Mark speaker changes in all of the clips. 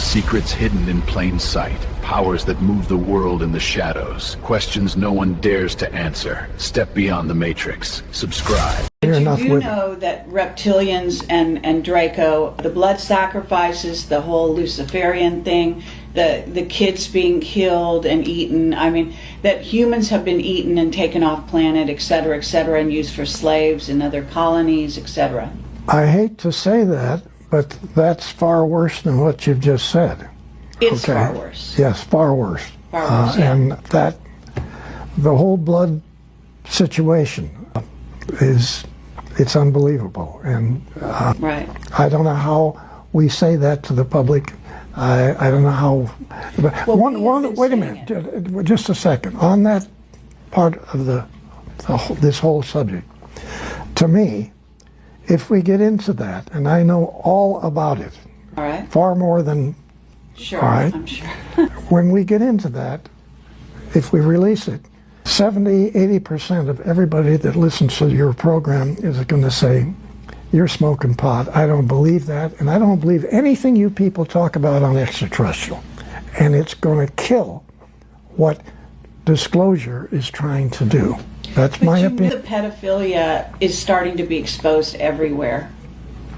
Speaker 1: Secrets hidden in plain sight. Powers that move the world in the shadows. Questions no one dares to answer. Step beyond the Matrix. Subscribe.
Speaker 2: But you do know that reptilians and Draco, the blood sacrifices, the whole Luciferian thing, the kids being killed and eaten, I mean, that humans have been eaten and taken off planet, etc., and used for slaves in other colonies, etc.
Speaker 3: I hate to say that, but that's far worse than what you've just said.
Speaker 2: It's far worse.
Speaker 3: Yes, far worse.
Speaker 2: Far worse, yeah.
Speaker 3: And that the whole blood situation it's unbelievable. And
Speaker 2: right.
Speaker 3: I don't know how we say that to the public. I don't know how. But wait a minute, just a second. On that part of this whole subject, to me, if we get into that, and I know all about it,
Speaker 2: all right,
Speaker 3: far more than.
Speaker 2: Sure,
Speaker 3: all right,
Speaker 2: I'm sure.
Speaker 3: When we get into that, if we release it, 70-80% of everybody that listens to your program is going to say, you're smoking pot. I don't believe that, and I don't believe anything you people talk about on extraterrestrial. And it's going to kill what disclosure is trying to do. That's my opinion.
Speaker 2: The pedophilia is starting to be exposed everywhere.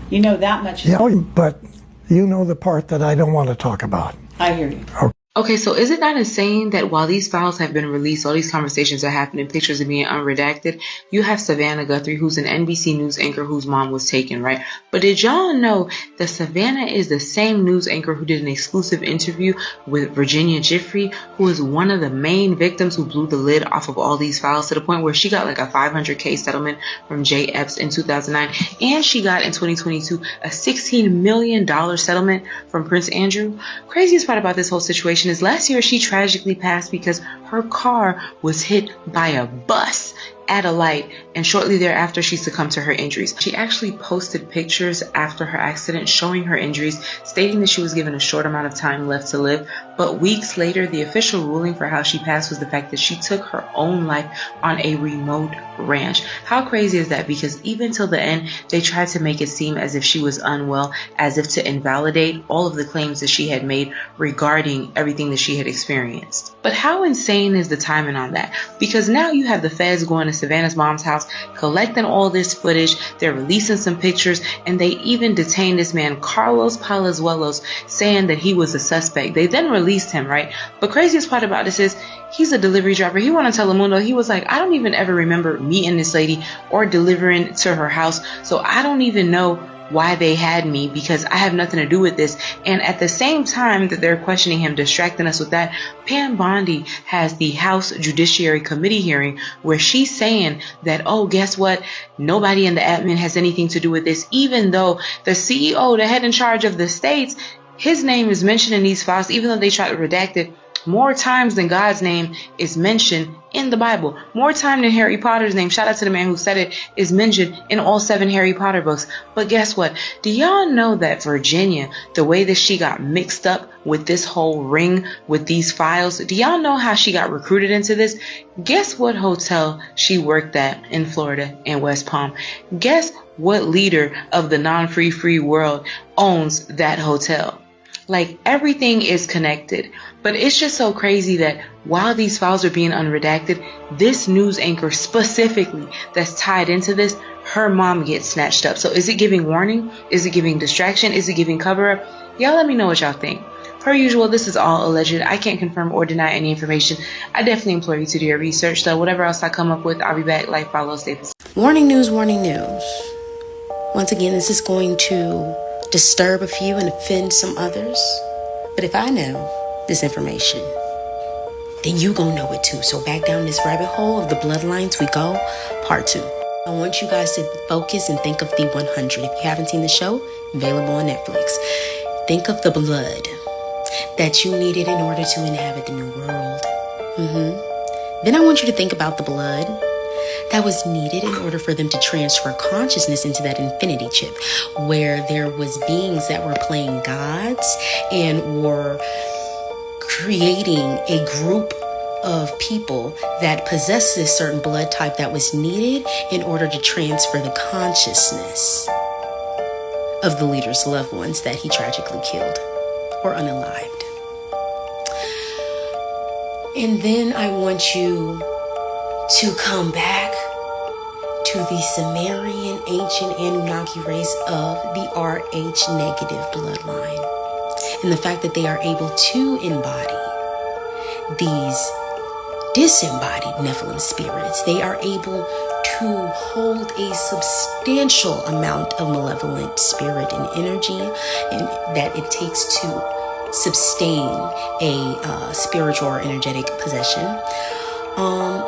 Speaker 2: You know that much.
Speaker 3: Yeah, but you know the part that I don't want to talk about.
Speaker 2: I hear you.
Speaker 4: Okay, so is it not insane that while these files have been released, all these conversations are happening, pictures are being unredacted, you have Savannah Guthrie, who's an NBC News anchor whose mom was taken, right? But did y'all know that Savannah is the same news anchor who did an exclusive interview with Virginia Giuffre, who is one of the main victims who blew the lid off of all these files to the point where she got like a $500K settlement from Jay Epps in 2009, and she got in 2022 a $16 million settlement from Prince Andrew? Craziest part about this whole situation is last year she tragically passed because her car was hit by a bus at a light, and shortly thereafter she succumbed to her injuries. She actually posted pictures after her accident showing her injuries, stating that she was given a short amount of time left to live. But weeks later, the official ruling for how she passed was the fact that she took her own life on a remote ranch. How crazy is that? Because even till the end, they tried to make it seem as if she was unwell, as if to invalidate all of the claims that she had made regarding everything that she had experienced. But how insane is the timing on that? Because now you have the feds going to Savannah's mom's house, collecting all this footage, they're releasing some pictures, and they even detained this man, Carlos Palazuelos, saying that he was a suspect. They then released him, right? But craziest part about this is, he's a delivery driver. He went on Telemundo. He was like, I don't even ever remember meeting this lady or delivering to her house, so I don't even know why they had me, because I have nothing to do with this. And at the same time that they're questioning him, distracting us with that, Pam Bondi has the House Judiciary Committee hearing where she's saying that, oh, guess what? Nobody in the admin has anything to do with this, even though the CEO, the head in charge of the states, his name is mentioned in these files, even though they try to redact it more times than God's name is mentioned in the Bible. More time than Harry Potter's name, shout out to the man who said it, is mentioned in all 7 Harry Potter books. But guess what? Do y'all know that Virginia, the way that she got mixed up with this whole ring, with these files, do y'all know how she got recruited into this? Guess what hotel she worked at in Florida and West Palm? Guess what leader of the non-free world owns that hotel? Like, everything is connected. But it's just so crazy that while these files are being unredacted, this news anchor specifically that's tied into this, her mom gets snatched up. So is it giving warning? Is it giving distraction? Is it giving cover up? Y'all let me know what y'all think. Per usual, this is all alleged. I can't confirm or deny any information. I definitely implore you to do your research. So whatever else I come up with, I'll be back. Life follows. Stay safe.
Speaker 5: Warning news, warning news. Once again, this is going to disturb a few and offend some others. But if I know this information, then you gonna know it too. So back down this rabbit hole of the bloodlines we go, part 2. I want you guys to focus and think of the 100. If you haven't seen the show, available on Netflix. Think of the blood that you needed in order to inhabit the new world. Then I want you to think about the blood that was needed in order for them to transfer consciousness into that infinity chip, where there was beings that were playing gods and were creating a group of people that possessed this certain blood type that was needed in order to transfer the consciousness of the leader's loved ones that he tragically killed. or unalived. And then I want you to come back to the Sumerian ancient Anunnaki race of the Rh negative bloodline. And the fact that they are able to embody these disembodied Nephilim spirits, they are able to hold a substantial amount of malevolent spirit and energy, and that it takes to sustain a spiritual or energetic possession.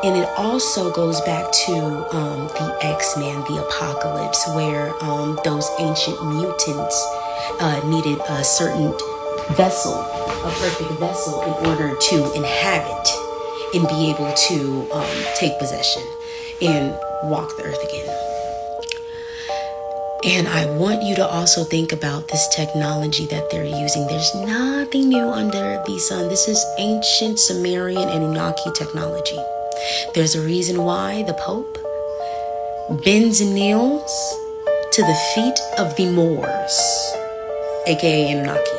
Speaker 5: And it also goes back to the X-Men, the Apocalypse, where those ancient mutants needed a certain vessel, a perfect vessel, in order to inhabit and be able to take possession and walk the earth again. And I want you to also think about this technology that they're using. There's nothing new under the sun. This is ancient Sumerian Anunnaki technology. There's a reason why the Pope bends and kneels to the feet of the Moors, aka Anunnaki.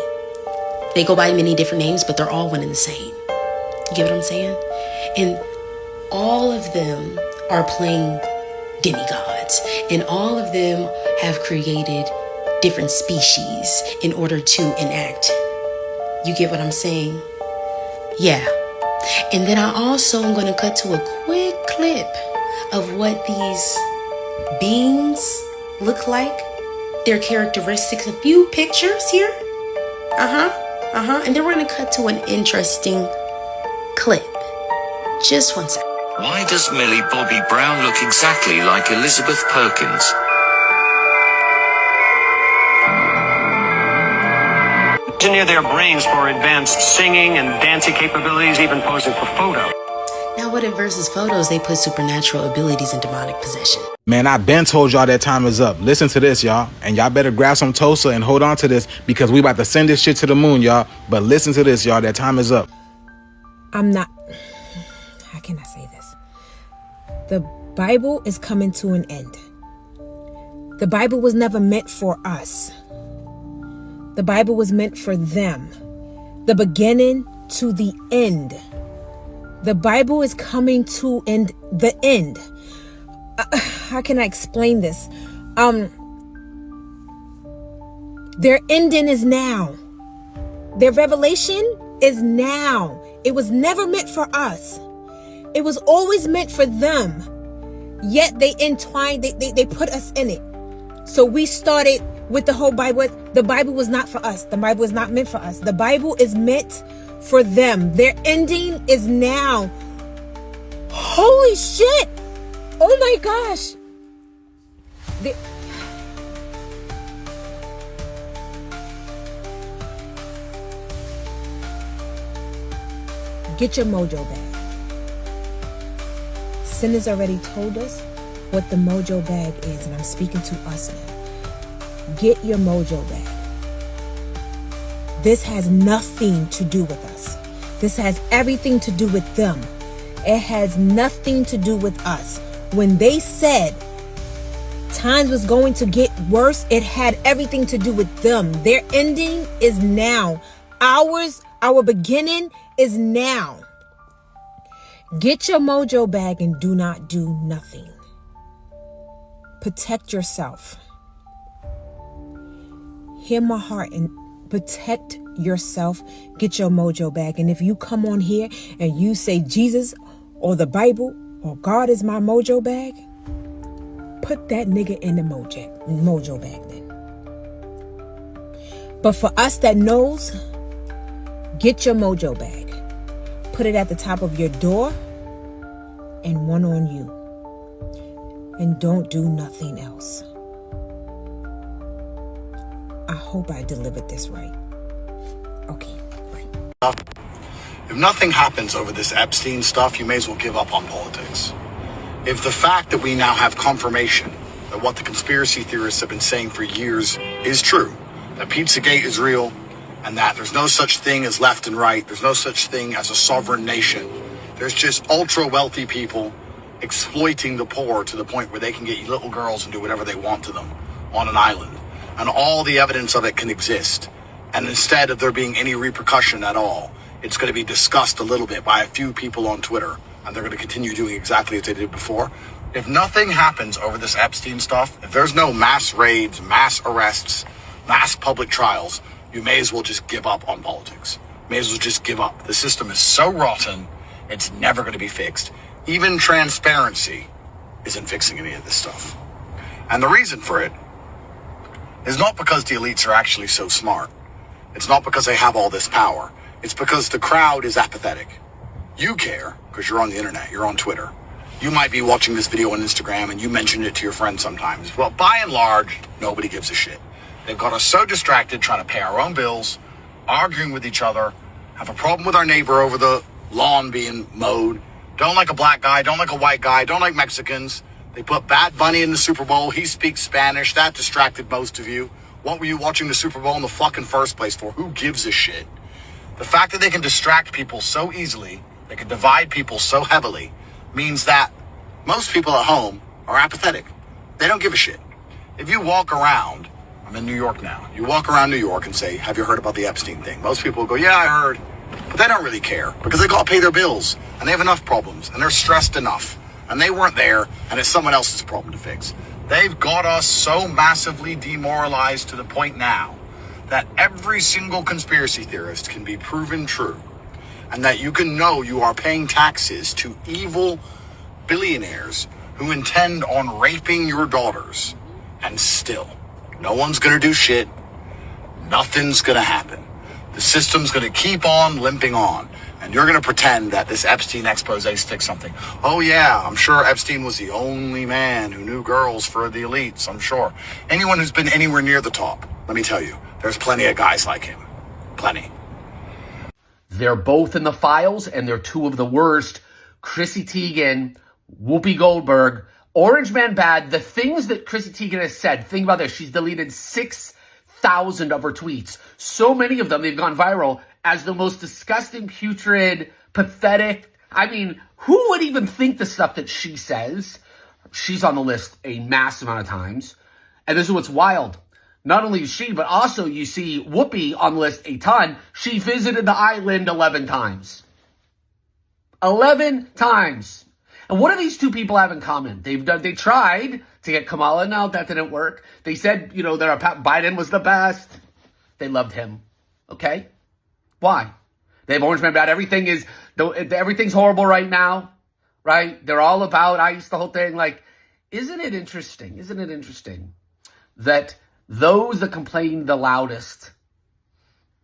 Speaker 5: They go by many different names, but they're all one and the same. You get what I'm saying? And all of them are playing demigods, and all of them have created different species in order to enact. You get what I'm saying? Yeah. And then I also am going to cut to a quick clip of what these beings look like, their characteristics, a few pictures here. And then we're going to cut to an interesting clip. Just one second.
Speaker 6: Why does Millie Bobby Brown look exactly like Elizabeth Perkins?
Speaker 7: Engineer their brains for advanced singing and dancing capabilities, even posing for photos.
Speaker 5: Now what in Versus Photos, they put supernatural abilities and demonic possession.
Speaker 8: Man, I been told y'all that time is up. Listen to this, y'all. And y'all better grab some Tosa and hold on to this, because we about to send this shit to the moon, y'all. But listen to this, y'all. That time is up.
Speaker 9: How can I say this? The Bible is coming to an end. The Bible was never meant for us. The Bible was meant for them. The beginning to the end. The Bible is coming to the end. How can I explain this? Their ending is now. Their revelation is now. It was never meant for us. It was always meant for them. Yet they entwined, they put us in it. So we started with the whole Bible. The Bible was not for us. The Bible is not meant for us. The Bible is meant for them. Their ending is now. Holy shit! Oh my gosh! Get your mojo back. Sin has already told us what the mojo bag is, and I'm speaking to us now. Get your mojo back. This has nothing to do with us. This has everything to do with them. It has nothing to do with us. When they said times was going to get worse, it had everything to do with them. Their ending is now. Our beginning is now. Get your mojo bag and do not do nothing. Protect yourself. Hear my heart and protect yourself. Get your mojo bag. And if you come on here and you say Jesus or the Bible or God is my mojo bag, put that nigga in the mojo bag then. But for us that knows, get your mojo bag. Put it at the top of your door and one on you. And don't do nothing else. I hope I delivered this right. Okay, right.
Speaker 10: If nothing happens over this Epstein stuff, you may as well give up on politics. If the fact that we now have confirmation that what the conspiracy theorists have been saying for years is true, that Pizzagate is real, and that there's no such thing as left and right, there's no such thing as a sovereign nation, there's just ultra-wealthy people exploiting the poor to the point where they can get little girls and do whatever they want to them on an island, and all the evidence of it can exist, And instead of there being any repercussion at all, it's going to be discussed a little bit by a few people on Twitter, and they're going to continue doing exactly as they did before. If nothing happens over this Epstein stuff, if there's no mass raids, mass arrests, mass public trials, you may as well just give up on politics. May as well just give up. The system is so rotten, it's never going to be fixed. Even transparency isn't fixing any of this stuff. And the reason for it is not because the elites are actually so smart. It's not because they have all this power. It's because the crowd is apathetic. You care because you're on the internet, you're on Twitter. You might be watching this video on Instagram and you mention it to your friends sometimes. Well, by and large, nobody gives a shit. They've got us so distracted trying to pay our own bills, arguing with each other, have a problem with our neighbor over the lawn being mowed, don't like a black guy, don't like a white guy, don't like Mexicans. They put Bad Bunny in the Super Bowl. He speaks Spanish. That distracted most of you. What were you watching the Super Bowl in the fucking first place for? Who gives a shit? The fact that they can distract people so easily, they can divide people so heavily, means that most people at home are apathetic. They don't give a shit. If you walk around, I'm in New York now, you walk around New York and say, have you heard about the Epstein thing? Most people will go, yeah, I heard. But they don't really care because they got to pay their bills and they have enough problems and they're stressed enough and they weren't there and it's someone else's problem to fix. They've got us so massively demoralized to the point now that every single conspiracy theorist can be proven true and that you can know you are paying taxes to evil billionaires who intend on raping your daughters, and still no one's gonna do shit. Nothing's gonna happen. The system's gonna keep on limping on, and you're gonna pretend that this Epstein expose sticks something. Oh yeah, I'm sure Epstein was the only man who knew girls for the elites, I'm sure. Anyone who's been anywhere near the top, let me tell you, there's plenty of guys like him. Plenty.
Speaker 11: They're both in the files, and they're two of the worst. Chrissy Teigen, Whoopi Goldberg, Orange Man Bad. The things that Chrissy Teigen has said, think about this. She's deleted 6,000 of her tweets. So many of them, they've gone viral as the most disgusting, putrid, pathetic. I mean, who would even think the stuff that she says? She's on the list a massive amount of times. And this is what's wild. Not only is she, but also you see Whoopi on the list a ton. She visited the island 11 times. 11 times. And what do these two people have in common? They tried to get Kamala. No, that didn't work. They said, that Biden was the best. They loved him. Okay? Why? They have Orange Man Bad. Everything's horrible right now. Right? They're all about ICE, the whole thing. Like, isn't it interesting that those that complain the loudest,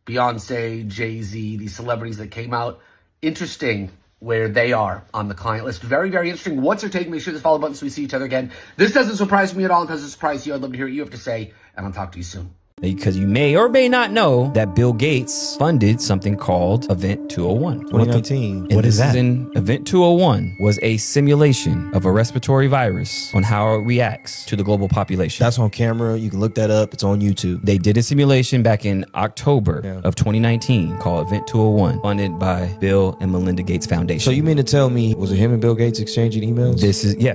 Speaker 11: Beyonce, Jay-Z, these celebrities that came out, interesting where they are on the client list. Very, very interesting. What's your take? Make sure to follow button so we see each other again. This doesn't surprise me at all. It doesn't surprise you. I'd love to hear what you have to say, and I'll talk to you soon.
Speaker 12: Because you may or may not know that Bill Gates funded something called Event 201.
Speaker 13: 2019. What is that?
Speaker 12: Event 201 was a simulation of a respiratory virus on how it reacts to the global population.
Speaker 13: That's on camera. You can look that up. It's on YouTube.
Speaker 12: They did a simulation back in October of 2019 called Event 201, funded by Bill and Melinda Gates Foundation.
Speaker 13: So you mean to tell me, was it him and Bill Gates exchanging emails?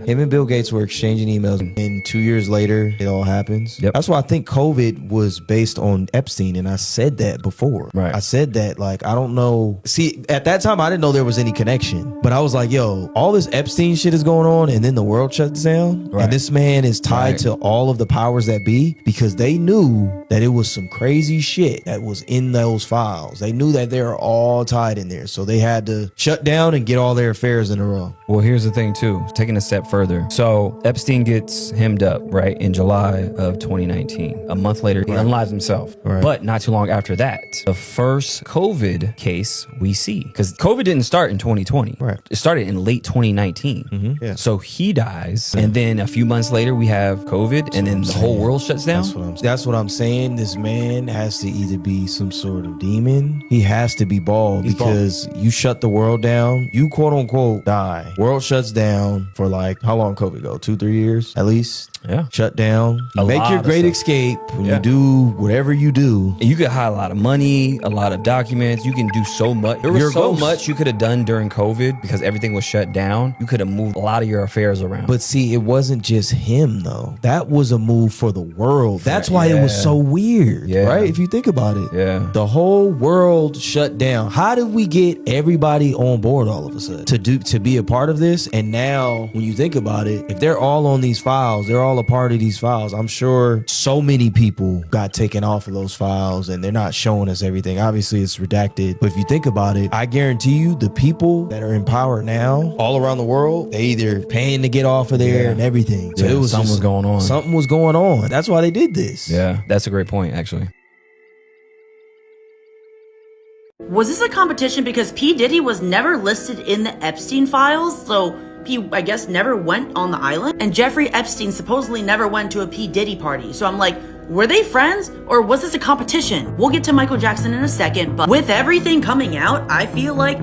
Speaker 13: Him and Bill Gates were exchanging emails, and 2 years later, it all happens.
Speaker 12: Yep.
Speaker 13: That's why I think COVID was based on Epstein, and I said that before.
Speaker 12: Right.
Speaker 13: I said that, like, I don't know. See, at that time, I didn't know there was any connection, but I was like, yo, all this Epstein shit is going on, and then the world shuts down, and this man is tied to all of the powers that be, because they knew that it was some crazy shit that was in those files. They knew that they were all tied in there, so they had to shut down and get all their affairs in a row.
Speaker 12: Well, here's the thing, too. Taking a step further. So Epstein gets hemmed up, right, in July of 2019. A month later, he unlives himself. But not too long after that, the first COVID case we see, because COVID didn't start in 2020.
Speaker 13: Right.
Speaker 12: It started in late 2019.
Speaker 13: Mm-hmm. Yeah.
Speaker 12: So he dies, and then a few months later, we have COVID, and then the whole world shuts down.
Speaker 13: That's what I'm saying. This man has to either be some sort of demon. He has to be bald, because you shut the world down. You quote unquote die. World shuts down for, like, how long COVID go? 2-3 years at least.
Speaker 12: Yeah.
Speaker 13: Shut down. You
Speaker 12: A
Speaker 13: make
Speaker 12: lot
Speaker 13: your
Speaker 12: of
Speaker 13: great
Speaker 12: stuff.
Speaker 13: escape when
Speaker 12: Yeah.
Speaker 13: you do whatever you do.
Speaker 12: And you could hide a lot of money, a lot of documents. You can do so much. There was
Speaker 13: You're a
Speaker 12: so
Speaker 13: ghost.
Speaker 12: much you could have done during COVID because everything was shut down. You could have moved a lot of your affairs around.
Speaker 13: But see, it wasn't just him though. That was a move for the world. That's why it was
Speaker 12: Yeah.
Speaker 13: so weird,
Speaker 12: Yeah.
Speaker 13: right? If you think about it.
Speaker 12: Yeah.
Speaker 13: The whole world shut down. How did we get everybody on board all of a sudden to be a part of this? And now when you think about it, if they're all on these files, they're all a part of these files. I'm sure so many people got taken off of those files and they're not showing us everything. Obviously it's redacted. But if you think about it, I guarantee you the people that are in power now all around the world, they either paying to get off of there and everything. So
Speaker 12: Yeah,
Speaker 13: it was
Speaker 12: something
Speaker 13: just-
Speaker 12: was going on.
Speaker 13: Something was going on. That's why they did this.
Speaker 12: Yeah, that's a great point, actually.
Speaker 14: Was this a competition because P. Diddy was never listed in the Epstein files, so he, I guess, never went on the island? And Jeffrey Epstein supposedly never went to a P. Diddy party. So I'm like, were they friends or was this a competition? We'll get to Michael Jackson in a second, but with everything coming out, I feel like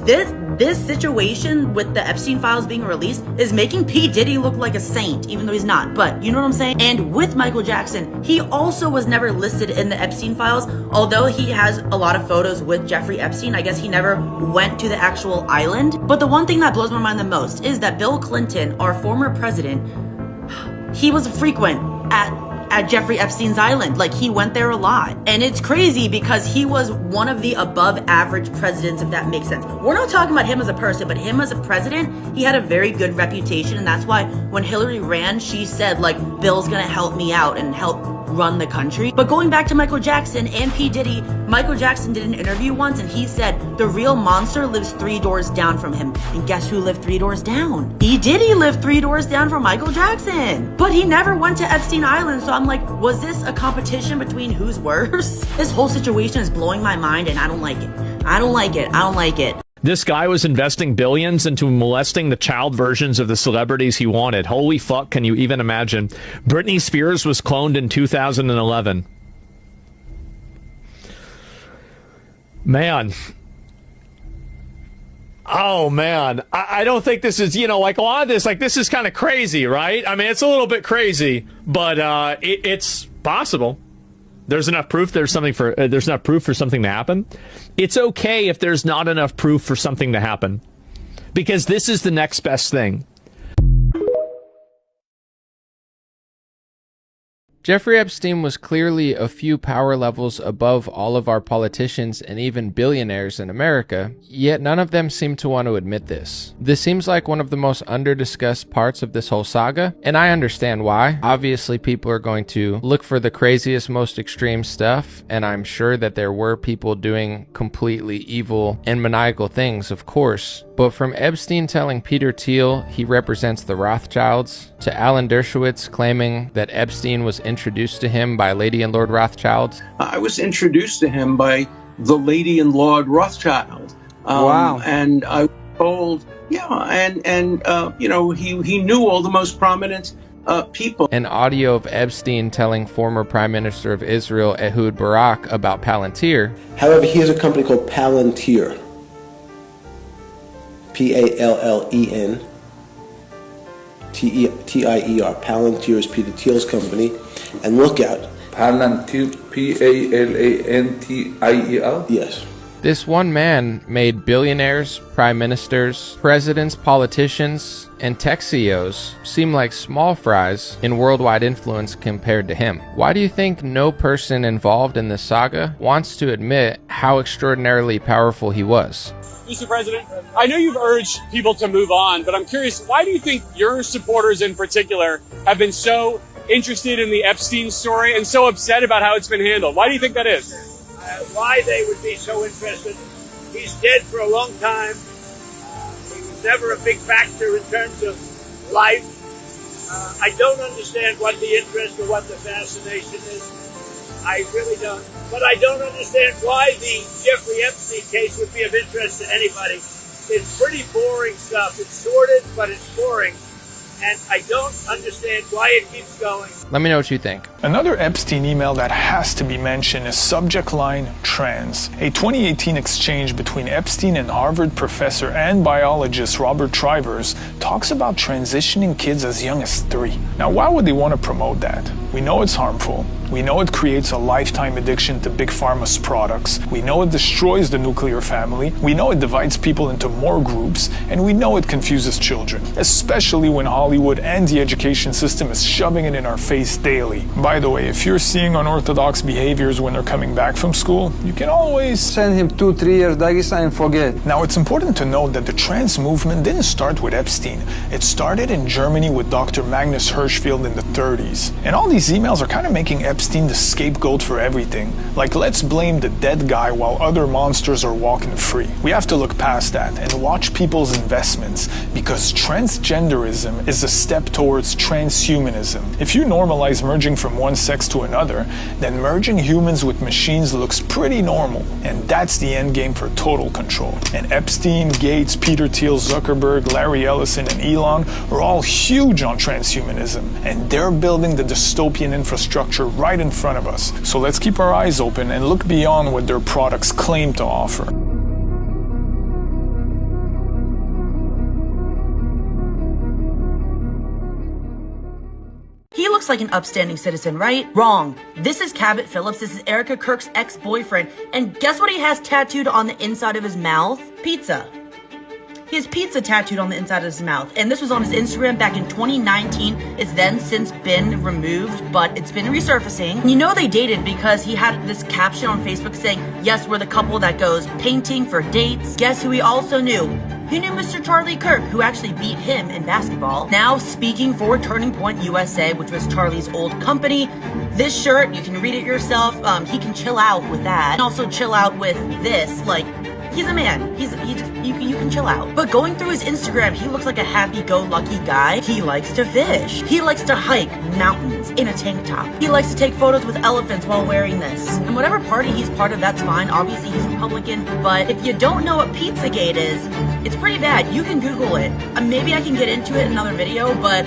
Speaker 14: this situation with the Epstein files being released is making P. Diddy look like a saint, even though he's not. But you know what I'm saying? And with Michael Jackson, he also was never listed in the Epstein files. Although he has a lot of photos with Jeffrey Epstein, I guess he never went to the actual island. But the one thing that blows my mind the most is that Bill Clinton, our former president, he was frequent at Jeffrey Epstein's island. Like, he went there a lot. And it's crazy because he was one of the above average presidents, if that makes sense. We're not talking about him as a person, but him as a president, he had a very good reputation. And that's why when Hillary ran, she said, like, Bill's gonna help me out and help run the country. But going back to Michael Jackson and P. Diddy, Michael Jackson did an interview once and he said the real monster lives 3 doors down from him. And guess who lived 3 doors down? P. Diddy lived 3 doors down from Michael Jackson. But he never went to Epstein Island, so I'm like, was this a competition between who's worse? This whole situation is blowing my mind and I don't like it. I don't like it. I don't like it.
Speaker 15: This guy was investing billions into molesting the child versions of the celebrities he wanted. Holy fuck, can you even imagine? Britney Spears was cloned in 2011. Man. Oh, man. I don't think this is, like a lot of this, like this is kind of crazy, right? I mean, it's a little bit crazy, but it's possible. There's enough proof. There's enough proof for something to happen. It's okay if there's not enough proof for something to happen, because this is the next best thing.
Speaker 16: Jeffrey Epstein was clearly a few power levels above all of our politicians and even billionaires in America, yet none of them seem to want to admit this. This seems like one of the most under-discussed parts of this whole saga, and I understand why. Obviously, people are going to look for the craziest, most extreme stuff, and I'm sure that there were people doing completely evil and maniacal things, of course. But from Epstein telling Peter Thiel he represents the Rothschilds, to Alan Dershowitz claiming that Epstein was introduced to him by Lady and Lord Rothschild.
Speaker 17: I was introduced to him by the Lady and Lord Rothschild.
Speaker 16: Wow.
Speaker 17: And I was told, he knew all the most prominent people.
Speaker 16: An audio of Epstein telling former Prime Minister of Israel Ehud Barak about Palantir.
Speaker 18: However, he has a company called Palantir. P-A-L-L-E-N T-I-E-R. Palantir is Peter Thiel's company. And look out.
Speaker 19: Palantir, P-A-L-A-N-T-I-E-R?
Speaker 18: Yes.
Speaker 16: This one man made billionaires, prime ministers, presidents, politicians, and tech CEOs seem like small fries in worldwide influence compared to him. Why do you think no person involved in this saga wants to admit how extraordinarily powerful he was?
Speaker 20: Mr. President, I know you've urged people to move on, but I'm curious, why do you think your supporters in particular have been so interested in the Epstein story and so upset about how it's been handled? Why do you think that is?
Speaker 21: Why they would be so interested. He's dead for a long time. He was never a big factor in terms of life. I don't understand what the interest or what the fascination is. I really don't. But I don't understand why the Jeffrey Epstein case would be of interest to anybody. It's pretty boring stuff. It's sordid, but it's boring. and I don't understand why it keeps going.
Speaker 16: Let me know what you think.
Speaker 19: Another Epstein email that has to be mentioned is subject line trans. A 2018 exchange between Epstein and Harvard professor and biologist Robert Trivers talks about transitioning kids as young as 3. Now, why would they want to promote that? We know it's harmful. We know it creates a lifetime addiction to big pharma's products. We know it destroys the nuclear family. We know it divides people into more groups. And we know it confuses children, especially when Hollywood and the education system is shoving it in our face daily. By the way, if you're seeing unorthodox behaviors when they're coming back from school, you can always
Speaker 22: send him 2-3 years Dagestan and forget.
Speaker 19: Now, it's important to note that the trans movement didn't start with Epstein. It started in Germany with Dr. Magnus Hirschfeld in the 30s. And all these emails are kind of making Epstein the scapegoat for everything. Like, let's blame the dead guy while other monsters are walking free. We have to look past that and watch people's investments, because transgenderism is a step towards transhumanism. If you normalize merging from one sex to another, then merging humans with machines looks pretty normal. And that's the end game for total control. And Epstein, Gates, Peter Thiel, Zuckerberg, Larry Ellison, and Elon are all huge on transhumanism. And they're building the dystopian infrastructure right in front of us. So let's keep our eyes open and look beyond what their products claim to offer.
Speaker 14: He looks like an upstanding citizen, right? Wrong. This is Cabot Phillips. This is Erica Kirk's ex-boyfriend. And guess what he has tattooed on the inside of his mouth? Pizza. He has pizza tattooed on the inside of his mouth. And this was on his Instagram back in 2019. It's then since been removed, but it's been resurfacing. You know they dated because he had this caption on Facebook saying, yes, we're the couple that goes painting for dates. Guess who he also knew? He knew Mr. Charlie Kirk, who actually beat him in basketball. Now speaking for Turning Point USA, which was Charlie's old company. This shirt, you can read it yourself. He can chill out with that. And also chill out with this, like, he's a man. You can chill out. But going through his Instagram, he looks like a happy-go-lucky guy. He likes to fish. He likes to hike mountains in a tank top. He likes to take photos with elephants while wearing this. And whatever party he's part of, that's fine. Obviously, he's Republican. But if you don't know what Pizzagate is, it's pretty bad. You can Google it. Maybe I can get into it in another video, but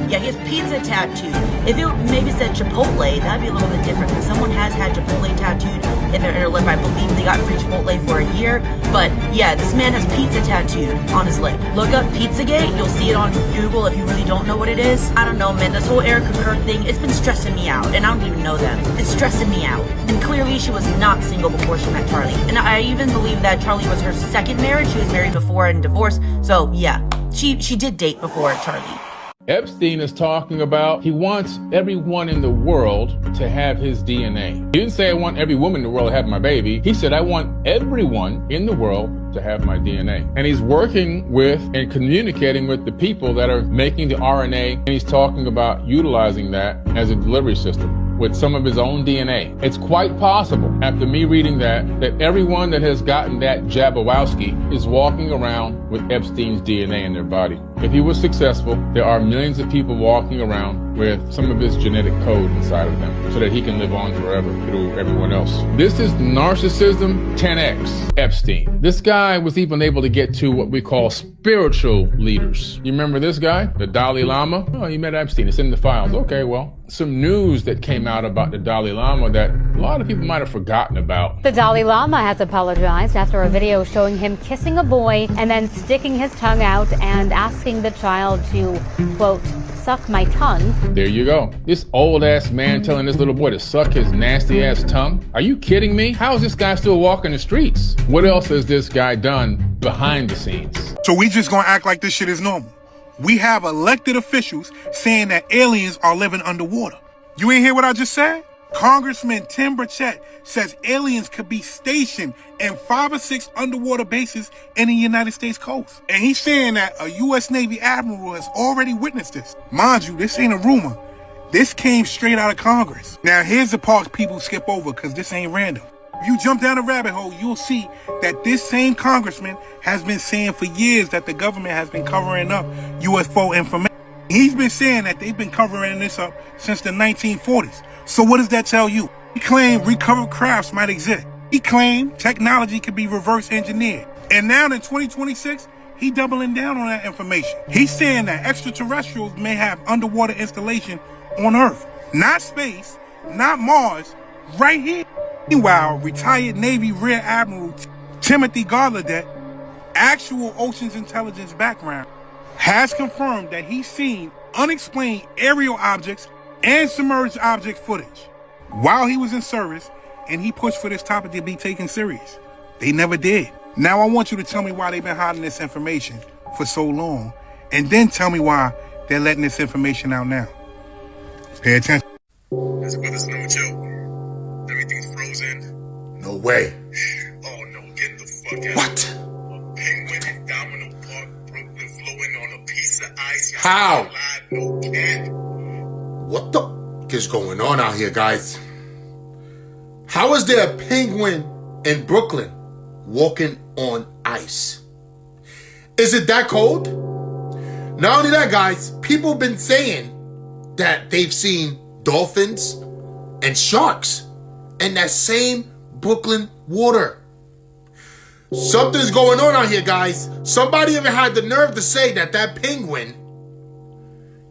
Speaker 14: yeah, he has pizza tattooed. If it maybe said Chipotle, that'd be a little bit different, because someone has had Chipotle tattooed in their inner lip. I believe they got free Chipotle for a year. But yeah, this man has pizza tattooed on his lip. Look up Pizzagate. You'll see it on Google if you really don't know what it is. I don't know, man. This whole Erica Kirk thing, it's been stressing me out. And I don't even know them. It's stressing me out. And clearly she was not single before she met Charlie. And I even believe that Charlie was her second marriage. She was married before and divorced. So yeah, she did date before Charlie.
Speaker 23: Epstein is talking about he wants everyone in the world to have his DNA. He didn't say I want every woman in the world to have my baby. He said I want everyone in the world to have my DNA. And he's working with and communicating with the people that are making the RNA, and he's talking about utilizing that as a delivery system with some of his own DNA. It's quite possible, after me reading that everyone that has gotten that Jabberwowski is walking around with Epstein's DNA in their body. If he was successful, there are millions of people walking around with some of his genetic code inside of them so that he can live on forever through everyone else. This is narcissism 10x Epstein. This guy was even able to get to what we call spiritual leaders. You remember this guy, the Dalai Lama? Oh, you met Epstein. It's in the files. Okay, well, some news that came out about the Dalai Lama that a lot of people might have forgotten about.
Speaker 24: The Dalai Lama has apologized after a video showing him kissing a boy and then sticking his tongue out and asking the child to, quote, suck my tongue.
Speaker 23: There you go. This old ass man telling this little boy to suck his nasty ass tongue. Are you kidding me? How is this guy still walking the streets? What else has this guy done behind the scenes?
Speaker 25: So we just gonna act like this shit is normal. We have elected officials saying that aliens are living underwater. You ain't hear what I just said? Congressman Tim Burchett says aliens could be stationed in 5 or 6 underwater bases in the United States coast. And he's saying that a U.S. Navy admiral has already witnessed this. Mind you, this ain't a rumor. This came straight out of Congress. Now here's the part people skip over because this ain't random. If you jump down the rabbit hole, you'll see that this same congressman has been saying for years that the government has been covering up UFO information. He's been saying that they've been covering this up since the 1940s. So what does that tell you? He claimed recovered crafts might exist. He claimed technology could be reverse engineered. And now in 2026, He doubling down on that information. He's saying that extraterrestrials may have underwater installation on Earth. Not space, not Mars, right here. Meanwhile, retired Navy Rear Admiral Timothy Gallaudet, actual Oceans Intelligence background, has confirmed that he's seen unexplained aerial objects and submerged object footage while he was in service, and he pushed for this topic to be taken serious. They never did. Now I want you to tell me why they've been hiding this information for so long, and then tell me why they're letting this information out now. Pay attention.
Speaker 1: This weather's no joke. Everything's frozen. No way. Oh no, get the fuck out. What? A penguin in Domino Park, Brooklyn, flowing on a piece of ice. How? No cat. What the fuck is going on out here, guys? How is there a penguin in Brooklyn walking on ice? Is it that cold? Not only that, guys, people have been saying that they've seen dolphins and sharks in that same Brooklyn water. Something's going on out here, guys. Somebody even had the nerve to say that that penguin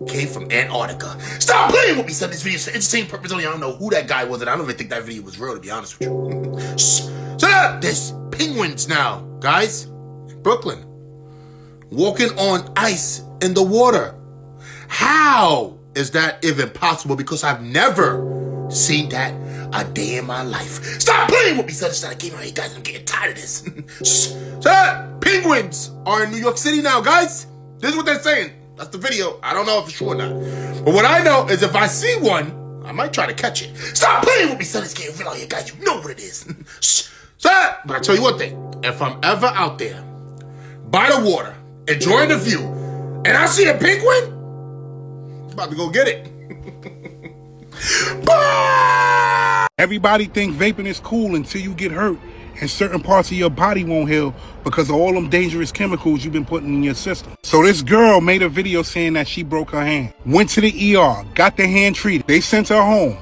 Speaker 1: came from Antarctica. Stop playing with me, son. This video is for entertainment purpose only. I don't know who that guy was, and I don't even think that video was real, to be honest with you. Shut up! There's penguins now, guys. Brooklyn. Walking on ice in the water. How is that even possible? Because I've never seen that a day in my life. Stop playing with me, son. It's not a game out here, guys. I'm getting tired of this. Shut up! Penguins are in New York City now, guys. This is what they're saying. That's the video. I don't know if it's true or not. But what I know is if I see one, I might try to catch it. Stop playing with me, son. It's getting real out here, guys. You know what it is. Stop! But I tell you one thing. If I'm ever out there by the water, enjoying the view, and I see a penguin, I'm about to go get it.
Speaker 25: Everybody think vaping is cool until you get hurt and certain parts of your body won't heal because of all them dangerous chemicals you've been putting in your system. So this girl made a video saying that she broke her hand, went to the ER, got the hand treated. They sent her home,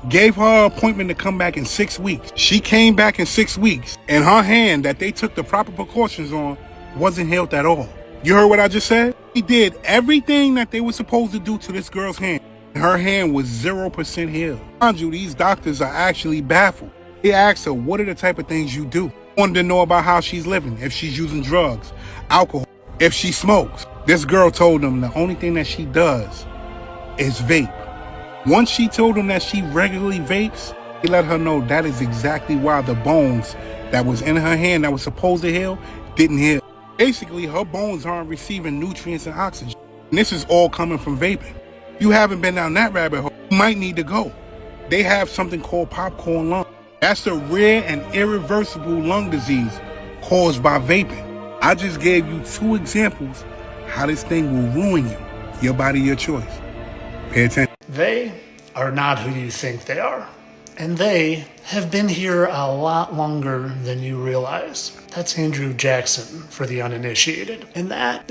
Speaker 25: gave her an appointment to come back in 6 weeks. She came back in 6 weeks, and her hand that they took the proper precautions on wasn't healed at all. You heard what I just said? He did everything that they were supposed to do to this girl's hand. Her hand was 0% healed. Mind you, these doctors are actually baffled. They asked her, what are the type of things you do? Wanted to know about how she's living, if she's using drugs, alcohol, if she smokes. This girl told them the only thing that she does is vape. Once she told them that she regularly vapes, he let her know that is exactly why the bones that was in her hand that was supposed to heal didn't heal. Basically, her bones aren't receiving nutrients and oxygen. And this is all coming from vaping. If you haven't been down that rabbit hole, you might need to go. They have something called popcorn lung. That's a rare and irreversible lung disease caused by vaping. I just gave you 2 examples how this thing will ruin you. Your body, your choice. Pay attention.
Speaker 2: They are not who you think they are. And they have been here a lot longer than you realize. That's Andrew Jackson for the uninitiated. And that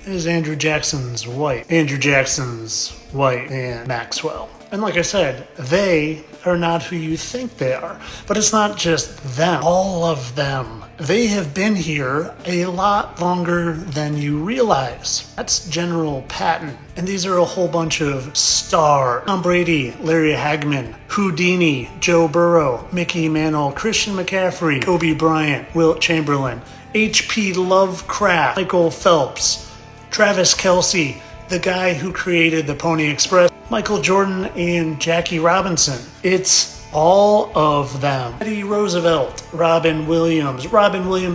Speaker 2: is Andrew Jackson's wife. Andrew Jackson's wife, Ann Maxwell. And like I said, they are not who you think they are. But it's not just them, all of them. They have been here a lot longer than you realize. That's General Patton. And these are a whole bunch of stars. Tom Brady, Larry Hagman, Houdini, Joe Burrow, Mickey Mantle, Christian McCaffrey, Kobe Bryant, Wilt Chamberlain, H.P. Lovecraft, Michael Phelps, Travis Kelce, the guy who created the Pony Express, Michael Jordan, and Jackie Robinson. It's all of them. Teddy Roosevelt, Robin Williams,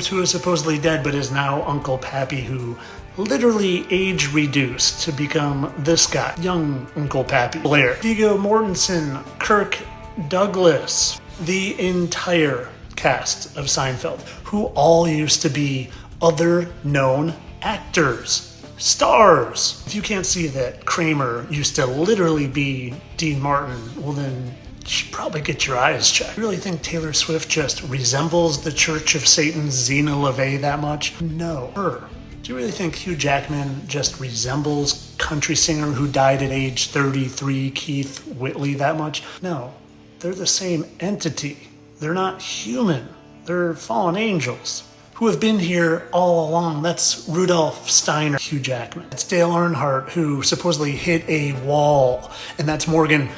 Speaker 2: who is supposedly dead but is now Uncle Pappy, who literally age reduced to become this guy, young Uncle Pappy. Blair, Viggo Mortensen, Kirk Douglas, the entire cast of Seinfeld, who all used to be other known actors. Stars. If you can't see that Kramer used to literally be Dean Martin, well then you should probably get your eyes checked. You really think Taylor Swift just resembles the Church of Satan's Zena LaVey that much? No. Her. Do you really think Hugh Jackman just resembles country singer who died at age 33, Keith Whitley, that much? No. They're the same entity. They're not human. They're fallen angels. who have been here all along. That's Rudolph Steiner, Hugh Jackman. It's Dale Earnhardt, who supposedly hit a wall, and that's Morgan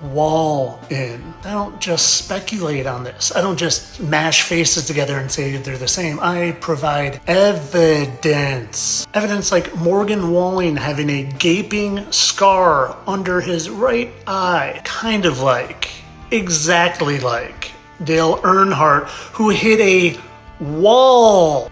Speaker 2: Wallen. I don't just speculate on this. I don't just mash faces together and say they're the same. I provide evidence. Evidence like Morgan Wallen having a gaping scar under his right eye. Kind of like, exactly like Dale Earnhardt, who hit a wall,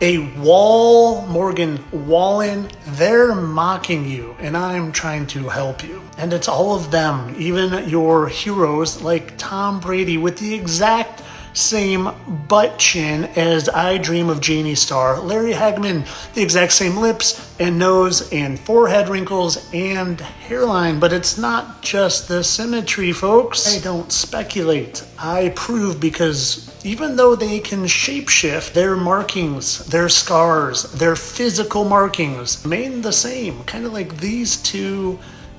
Speaker 2: Morgan Wallen. They're mocking you, and I'm trying to help you. And it's all of them, even your heroes like Tom Brady with the exact same butt chin as I Dream of Jeannie Star. Larry Hagman, the exact same lips and nose and forehead wrinkles and hairline. But it's not just the symmetry, folks. I don't speculate. I prove, because even though they can shapeshift, their markings, their scars, their physical markings remain the same. Kind of like these two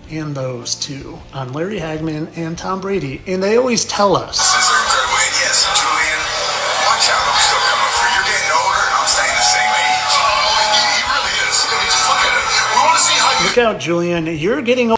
Speaker 2: and those two on Larry Hagman and Tom Brady. And they always tell us,
Speaker 1: Yes, Julian, watch out, I'm still coming for you. You're getting older and I'm staying the same age. Oh, he really is. I mean, look at it. We want to see how you...
Speaker 2: look out, Julian, you're getting